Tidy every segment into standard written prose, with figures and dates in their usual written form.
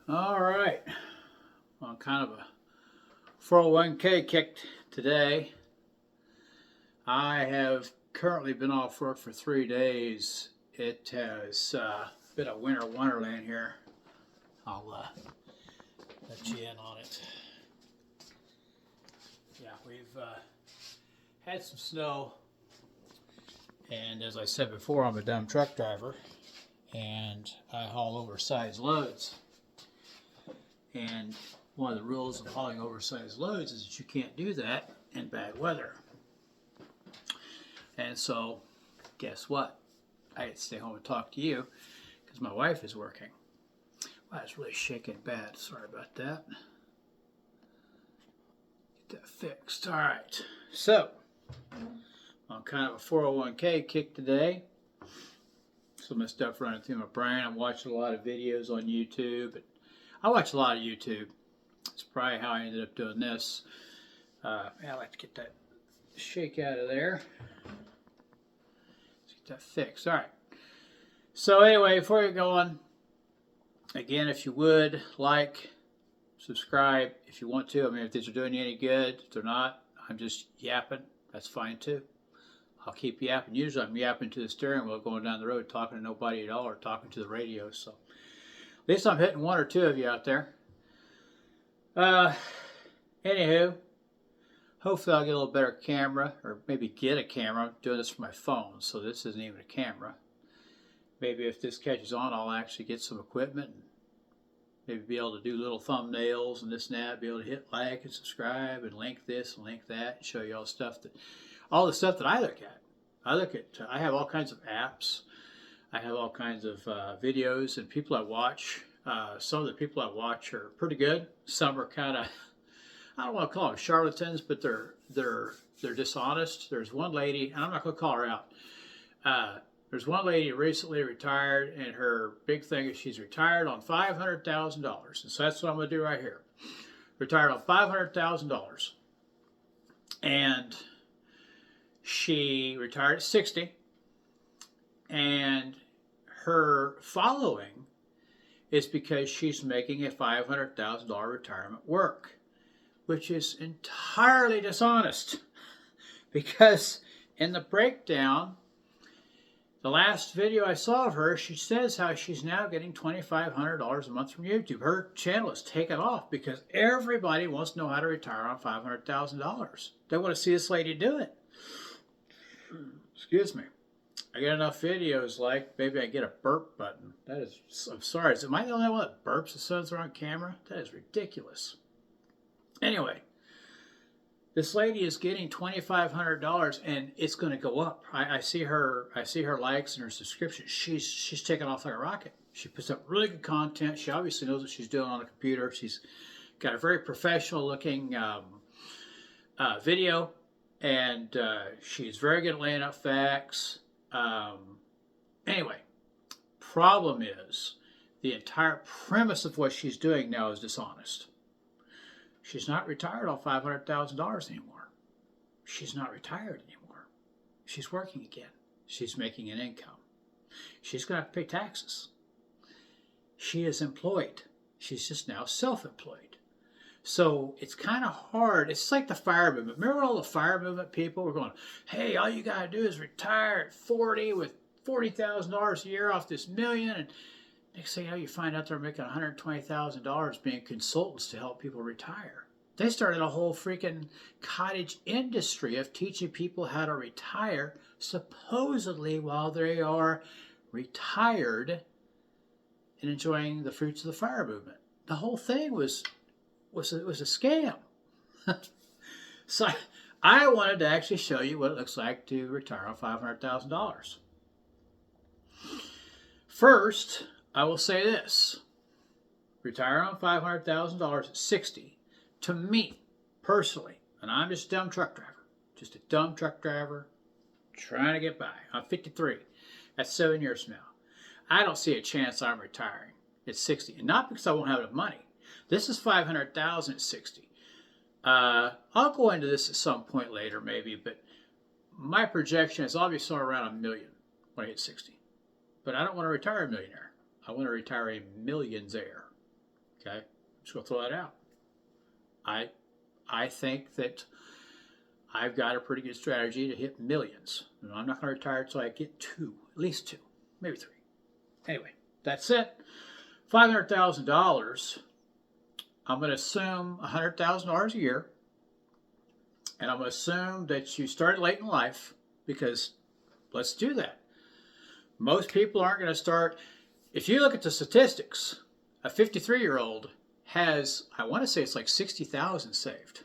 All right. On kind of a 401k kick today. I have currently been off work for 3 days. It has been a winter wonderland here. I'll let you in on it. Yeah, we've had some snow, and as I said before, I'm a dumb truck driver, and I haul oversized loads. And one of the rules of hauling oversized loads is that you can't do that in bad weather. And so, guess what? I had to stay home and talk to you because my wife is working. Wow, it's really shaking bad. Sorry about that. Get that fixed. All right. So, on kind of a 401k kick today. Some of the stuff running through my brain. I'm watching a lot of videos on YouTube. I watch a lot of YouTube. It's probably how I ended up doing this. I like to get that shake out of there. Let's get that fixed. All right. So anyway, before you go on, again, if you would, like, subscribe if you want to. I mean, if these are doing you any good. If they're not, I'm just yapping. That's fine too. I'll keep yapping. Usually I'm yapping to the steering wheel going down the road, talking to nobody at all or talking to the radio. So at least I'm hitting one or two of you out there. Anywho, hopefully I'll get a little better camera, or maybe get a camera. I'm doing this from my phone, so this isn't even a camera. Maybe if this catches on, I'll actually get some equipment and maybe be able to do little thumbnails and this and that, be able to hit like and subscribe and link this and link that and show you all the stuff that I look at. I have all kinds of apps. I have all kinds of videos and people I watch. Some of the people I watch are pretty good. Some are kind of, I don't want to call them charlatans, but they're dishonest. There's one lady, and I'm not going to call her out. There's one lady who recently retired, and her big thing is she's retired on $500,000. And so that's what I'm going to do right here. Retired on $500,000. And she retired at 60. And her following is because she's making a $500,000 retirement work, which is entirely dishonest. Because in the breakdown, the last video I saw of her, she says how she's now getting $2,500 a month from YouTube. Her channel is taken off because everybody wants to know how to retire on $500,000. They want to see this lady do it. Excuse me. I get enough videos like maybe I get a burp button. That is, I'm sorry. Am I the only one that burps as soon as they're on camera? That is ridiculous. Anyway, this lady is getting $2,500 and it's going to go up. I see her likes and her subscriptions. She's taking off like a rocket. She puts up really good content. She obviously knows what she's doing on a computer. She's got a very professional looking video, and she's very good at laying out facts. Anyway, problem is the entire premise of what she's doing now is dishonest. She's not retired on $500,000 anymore. She's not retired anymore. She's working again. She's making an income. She's going to have to pay taxes. She is employed. She's just now self-employed. So it's kind of hard. It's like the fire movement. Remember all the fire movement people were going, hey, all you got to do is retire at 40 with $40,000 a year off this million. And next thing you know, you find out they're making $120,000 being consultants to help people retire. They started a whole freaking cottage industry of teaching people how to retire, supposedly while they are retired and enjoying the fruits of the fire movement. The whole thing was a scam. So I wanted to actually show you what it looks like to retire on $500,000. First, I will say this. Retiring on $500,000 at 60, to me, personally, and I'm just a dumb truck driver, trying to get by. I'm 53. That's 7 years from now. I don't see a chance I'm retiring at 60, and not because I won't have enough money. This is $500,000 at 60. I'll go into this at some point later, maybe, but my projection is I'll be somewhere around $1 million when I hit 60. But I don't want to retire a millionaire. I want to retire a millionsaire. Okay, just gonna throw that out. I think that I've got a pretty good strategy to hit millions. I'm not gonna retire until I get two, at least two, maybe three. Anyway, that's it. $500,000. I'm going to assume $100,000 a year, and I'm going to assume that you started late in life, because let's do that. Most people aren't going to start. If you look at the statistics, a 53-year-old has, I want to say it's like 60,000 saved,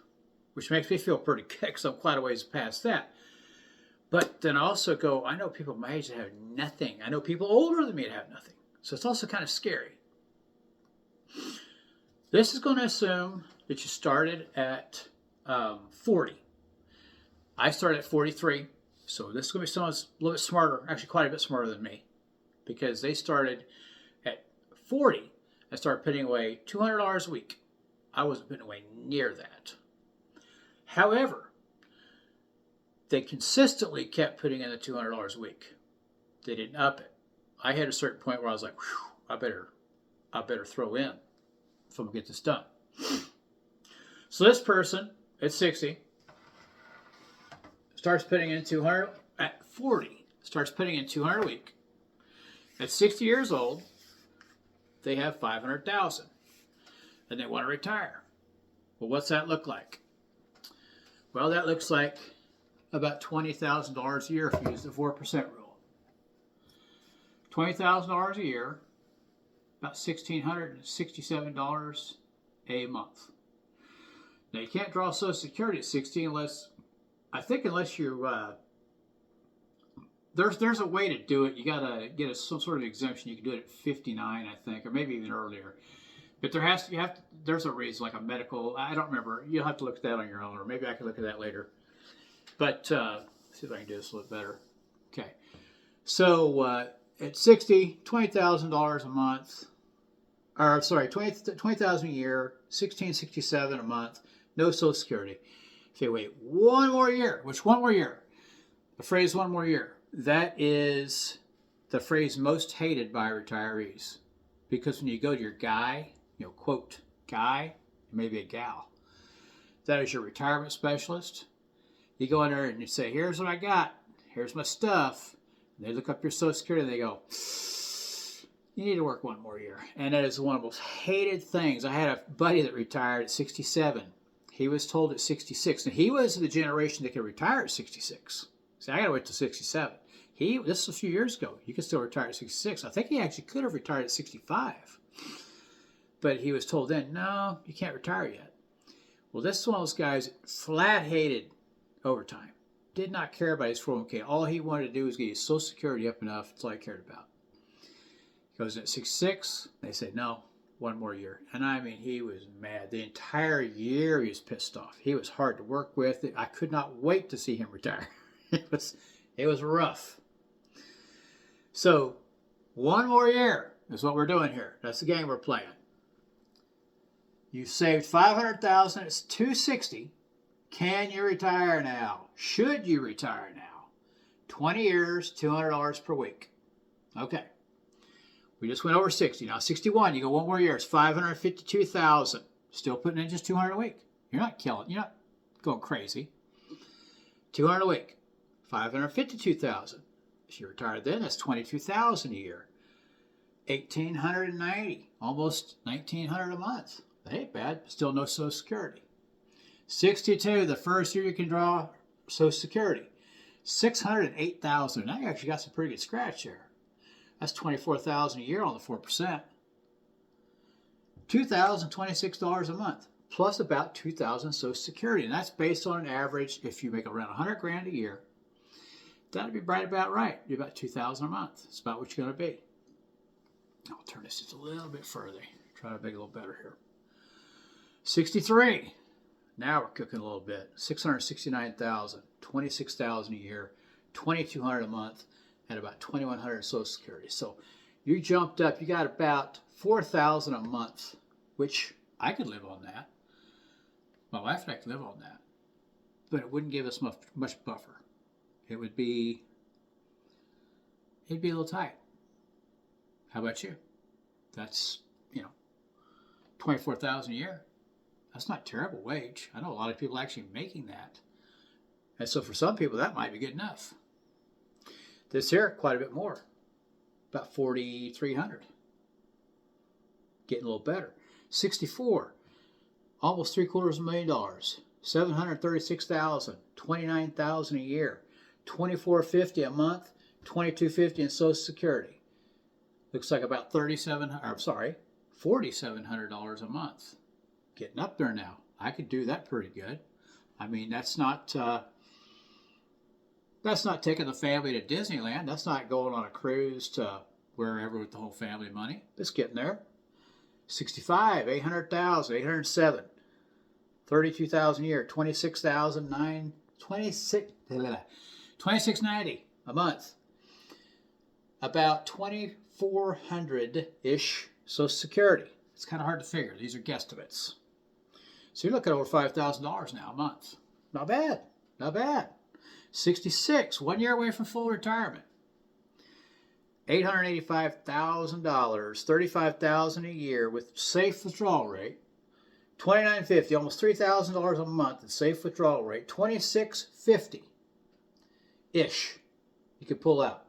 which makes me feel pretty good because I'm quite a ways past that. But then I also go, I know people my age that have nothing. I know people older than me that have nothing. So it's also kind of scary. This is going to assume that you started at 40. I started at 43. So this is going to be someone a little bit smarter, actually quite a bit smarter than me, because they started at 40 and started putting away $200 a week. I wasn't putting away near that. However, they consistently kept putting in the $200 a week. They didn't up it. I had a certain point where I was like, I better throw in if I'm gonna get this done. So this person at 60 starts putting in 200 at 40, starts putting in 200 a week. At 60 years old, they have 500,000 and they want to retire. Well, what's that look like? Well, that looks like about $20,000 a year if you use the 4% rule. $20,000 a year, about $1,667 a month. Now you can't draw Social Security at 60 unless you there's a way to do it. You gotta get some sort of exemption. You can do it at 59, I think, or maybe even earlier. But there's a reason, like a medical. I don't remember. You'll have to look at that on your own, or maybe I can look at that later. But see if I can do this a little better. Okay, so at 60, $20,000 a month, or sorry, 20,000 a year, $1,667 a month, no Social Security. Okay, wait, one more year. Which one more year? The phrase "one more year." That is the phrase most hated by retirees, because when you go to your guy, quote guy, maybe a gal, that is your retirement specialist. You go in there and you say, "Here's what I got. Here's my stuff." And they look up your Social Security and they go, "You need to work one more year." And that is one of the most hated things. I had a buddy that retired at 67. He was told at 66, and he was the generation that could retire at 66. See, I got to wait till 67. This was a few years ago. You could still retire at 66. I think he actually could have retired at 65. But he was told then, no, you can't retire yet. Well, this is one of those guys that flat hated overtime. Did not care about his 401k. All he wanted to do was get his Social Security up enough. That's all he cared about. He goes in at 66. They said, no, one more year. And I mean, he was mad. The entire year he was pissed off. He was hard to work with. I could not wait to see him retire. It was rough. So, one more year is what we're doing here. That's the game we're playing. You saved $500,000. It's $260. Can you retire now? Should you retire now? 20 years, $200 per week. Okay. We just went over 60. Now 61. You go one more year. It's $552,000. Still putting in just $200 a week. You're not killing. You're not going crazy. $200 a week. $552,000. If you retired then, that's $22,000 a year. $1,890, almost $1,900 a month. That ain't bad. Still no Social Security. 62, the first year you can draw Social Security. $608,000. Now you actually got some pretty good scratch there. That's $24,000 a year on the 4%. $2,026 a month, plus about $2,000 Social Security, and that's based on an average. If you make around $100,000 a year, that'd be right about right. You're about $2,000 a month. It's about what you're going to be. I'll turn this just a little bit further. Try to make it a little better here. 63. Now we're cooking a little bit. $669,000, $26,000 a year, $2,200 a month, and about $2,100 Social Security. So you jumped up. You got about $4,000 a month, which I could live on that. My wife and I could live on that, but it wouldn't give us much buffer. It'd be a little tight. How about you? That's $24,000 a year. That's not a terrible wage. I know a lot of people actually making that. And so for some people, that might be good enough. This here, quite a bit more. About $4,300. Getting a little better. 64, almost $750,000. 736,000, 29,000 a year. 2450 a month, 2250 in Social Security. Looks like about $4,700 a month. Getting up there now. I could do that pretty good. I mean, that's not taking the family to Disneyland. That's not going on a cruise to wherever with the whole family money. It's getting there. 65, 800,000, 807. 32,000 a year, 2690 a month. About 2,400-ish Social Security. It's kind of hard to figure. These are guesstimates. So you're looking at over $5,000 now a month. Not bad. Not bad. 66, 1 year away from full retirement. $885,000, 35,000 a year with safe withdrawal rate. $2,950, almost $3,000 a month in safe withdrawal rate. $2,650-ish you could pull out.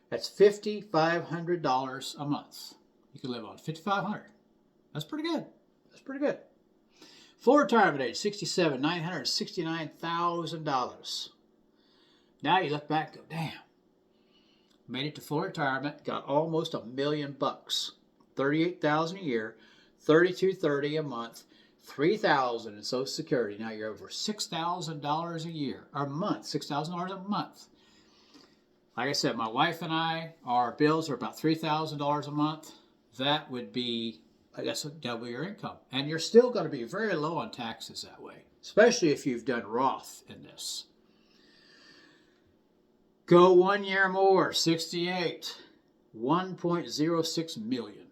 That's $5,500 a month. You can live on $5,500. That's pretty good. That's pretty good. Full retirement age, 67, $969,000. Now you look back and go, damn. Made it to full retirement, got almost $1 million. $38,000 a year, $3,230 a month, $3,000 in Social Security. Now you're over $6,000 a year, or a month, $6,000 a month. Like I said, my wife and I, our bills are about $3,000 a month. That would be, I guess, double your income. And you're still going to be very low on taxes that way, especially if you've done Roth in this. Go 1 year more, 68, 1.06 million.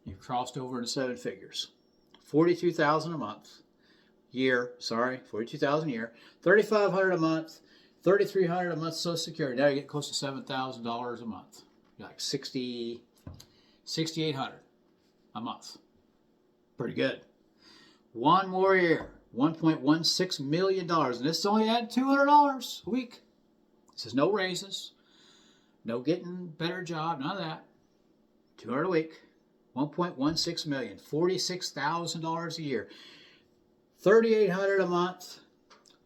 You've crossed over into seven figures. 42,000 a month, year, sorry, 42,000 a year, 3,500 a month, 3,300 a month Social Security. Now you get close to $7,000 a month. You're like 6,800 a month. Pretty good. One more year, $1.16 million. And this only at $200 a week. This is no raises, no getting better job, none of that. $200 a week, 1.16 million, $46,000 a year, $3,800 a month,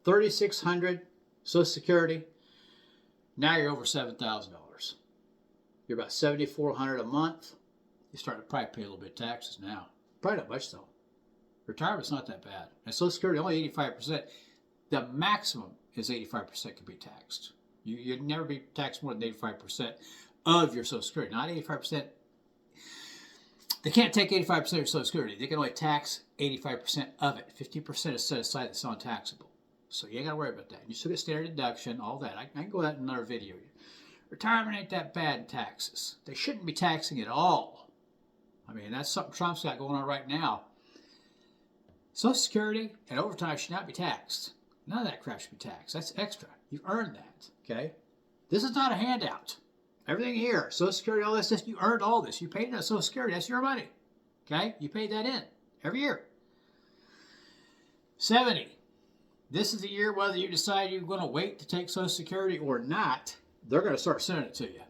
$3,600 Social Security. Now you're over $7,000. You're about $7,400 a month. You're starting to probably pay a little bit of taxes now. Probably not much though. Retirement's not that bad. And Social Security only 85%. The maximum is 85% can be taxed. You'd never be taxed more than 85% of your Social Security. Not 85%. They can't take 85% of your Social Security. They can only tax 85% of it. 50% is set aside that's non-taxable. So you ain't got to worry about that. You still get standard deduction, all that. I can go that in another video. Retirement ain't that bad in taxes. They shouldn't be taxing it all. I mean, that's something Trump's got going on right now. Social Security and overtime should not be taxed. None of that crap should be taxed. That's extra. You've earned that, okay? This is not a handout. Everything here, Social Security, all this, you earned all this. You paid that Social Security. That's your money, okay? You paid that in every year. 70. This is the year whether you decide you're going to wait to take Social Security or not, they're going to start sending it to you.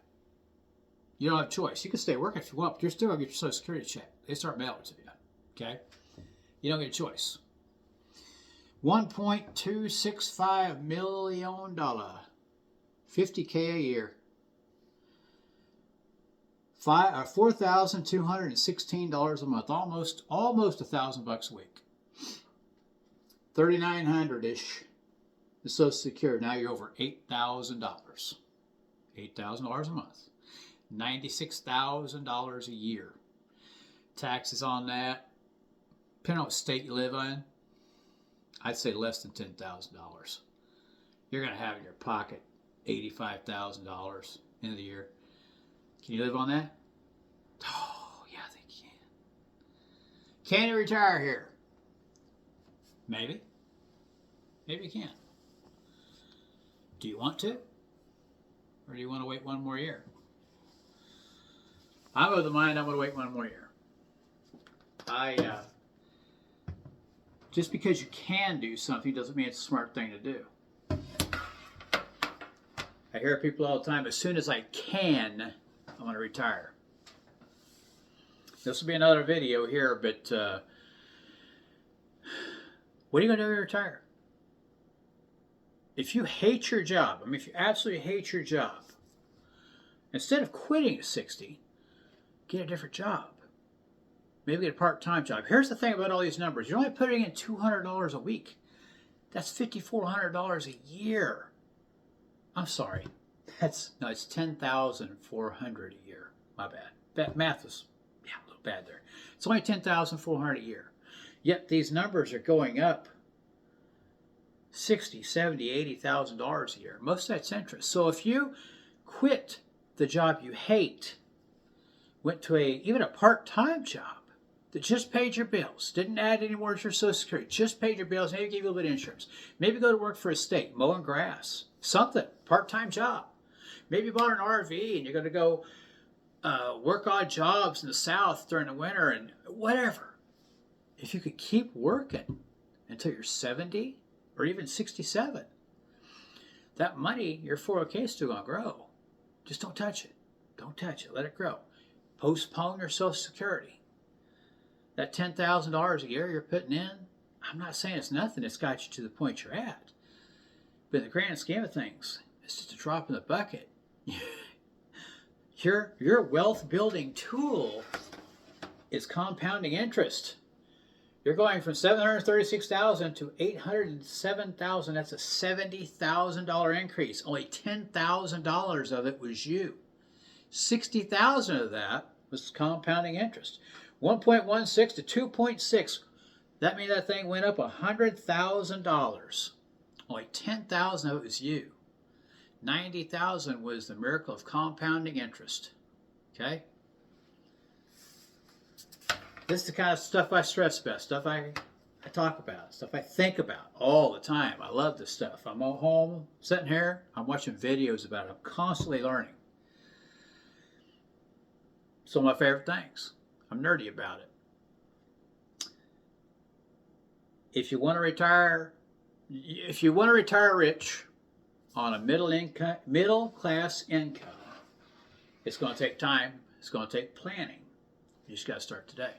You don't have a choice. You can stay working if you want, but you're still going to get your Social Security check. They start mailing it to you, okay? You don't get a choice. $1.265 million, $50K a year, $4,216 a month, almost $1,000 a week. 3,900-ish the Social Security. Now you're over $8,000, $8,000 a month, $96,000 a year. Taxes on that, depending on what state you live in, I'd say less than $10,000. You're going to have in your pocket $85,000 end of the year. Can you live on that? Oh, yeah, I think you can. Can you retire here? Maybe. Maybe you can. Do you want to? Or do you want to wait one more year? I'm of the mind I'm going to wait one more year. Just because you can do something doesn't mean it's a smart thing to do. I hear people all the time, as soon as I can, I want to retire. This will be another video here, but what are you going to do when you retire? If you hate your job, if you absolutely hate your job, instead of quitting at 60, get a different job. Maybe get a part-time job. Here's the thing about all these numbers. You're only putting in $200 a week. That's $5,400 a year. I'm sorry. It's $10,400 a year. My bad. That math was a little bad there. It's only $10,400 a year. Yet these numbers are going up $60,000, $70,000, $80,000 a year. Most of that's interest. So if you quit the job you hate, went to even a part-time job that just paid your bills, didn't add any more to your Social Security, just paid your bills, maybe gave you a little bit of insurance. Maybe go to work for a state, mowing grass, something, part-time job. Maybe you bought an RV and you're going to go work odd jobs in the South during the winter and whatever. If you could keep working until you're 70 or even 67, that money, your 401k is still going to grow. Just don't touch it. Don't touch it. Let it grow. Postpone your Social Security. That $10,000 a year you're putting in, I'm not saying it's nothing. It's got you to the point you're at. But in the grand scheme of things, it's just a drop in the bucket. Your wealth building tool is compounding interest. You're going from $736,000 to $807,000. That's a $70,000 increase. Only $10,000 of it was you. $60,000 of that was compounding interest. 1.16 to 2.6. That means that thing went up $100,000. Only $10,000 of it was you. $90,000 was the miracle of compounding interest. Okay? This is the kind of stuff I stress about, stuff I talk about, stuff I think about all the time. I love this stuff. I'm at home, sitting here, I'm watching videos about it. I'm constantly learning. It's one of my favorite things. I'm nerdy about it. If you want to retire rich on a middle class income, it's going to take time. It's going to take planning. You just got to start today.